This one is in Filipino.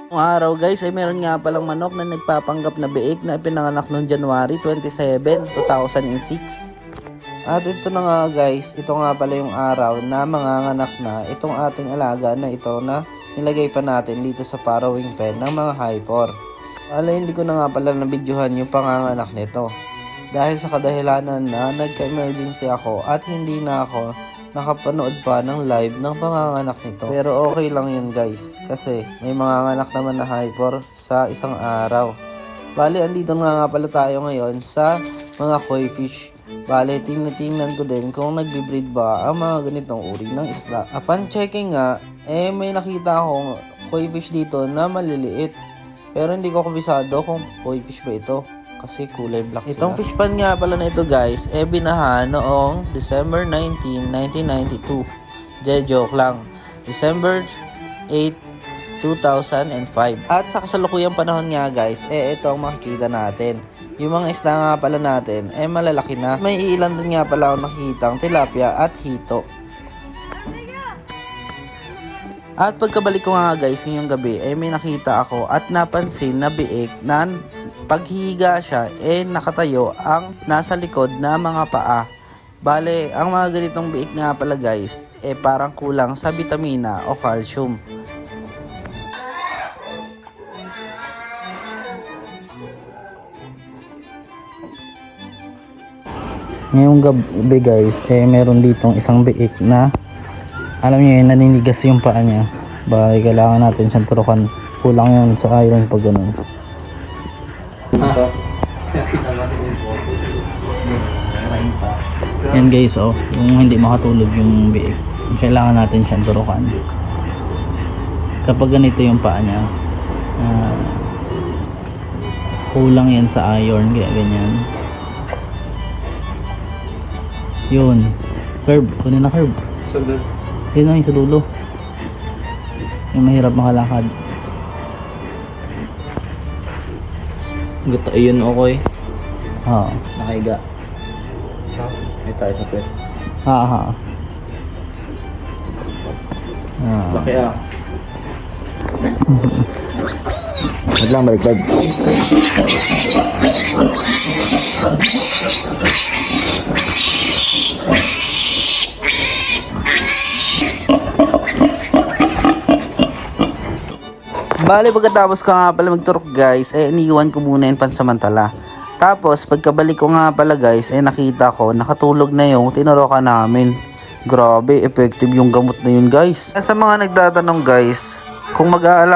Ngayong araw guys ay meron nga palang manok na nagpapanggap na biik na ipinanganak noong January 27, 2006. At ito na nga guys, ito nga pala yung araw na manganganak na itong ating alaga na ito na nilagay pa natin dito sa parawing pen ng mga hyper. Hindi ko na nga pala nabidyohan yung panganganak nito. Dahil sa kadahilanan na nagka-emergency ako at hindi na ako nakapanood pa ng live ng panganganak nito. Pero okay lang yun guys, kasi may manganganak naman na hyper sa isang araw. Bali, andito nga pala tayo ngayon sa mga koi fish. Bali, tingnan ko din kung nagbe-breed ba ang mga ganitong uri ng isda. Upon checking nga, may nakita akong koi fish dito na maliliit. Pero hindi ko kabisado kung koi fish ba ito. Kasi kulay black sila. Itong fish pan nga pala na ito guys, binaha noong December 19, 1992. Joke lang. December 8, 2005. At sa kasalukuyang panahon nga guys, ito ang makikita natin. Yung mga isda nga pala natin, malalaki na. May ilan din nga pala akong nakikitang tilapia at hito. At pagkabalik ko nga guys ngayong gabi, may nakita ako at napansin na biik na paghihiga siya, nakatayo ang nasa likod na mga paa. Bale, ang mga ganitong biik nga pala guys, parang kulang sa vitamina o calcium. Ngayong gabi guys, meron ditong isang biik na alam niyo yun, naninigas yung paa niya. Bale, kailangan natin siyang turukan. Kulang yun sa iron pag ganun. Yan guys, yung hindi makatulog yung biik, kailangan natin siyang turukan. Kapag ganito yung paa niya, kulang yan sa iron, kaya ganyan. Yun, curve, kunin na curve. Yun na yung sa dulo, yung mahirap makalakad. Gusto, ayun okay. Oo. Nakahiga. May tayo sa pwet. Laki ah. Wag lang, baliktad. Bale, pagkatapos ko nga pala magturok guys, iniwan ko muna yung pansamantala. Tapos, pagkabalik ko nga pala guys, nakita ko, nakatulog na yung tinurokan namin. Grabe, effective yung gamot na yun guys. Sa mga nagtatanong guys, kung mag-aalaga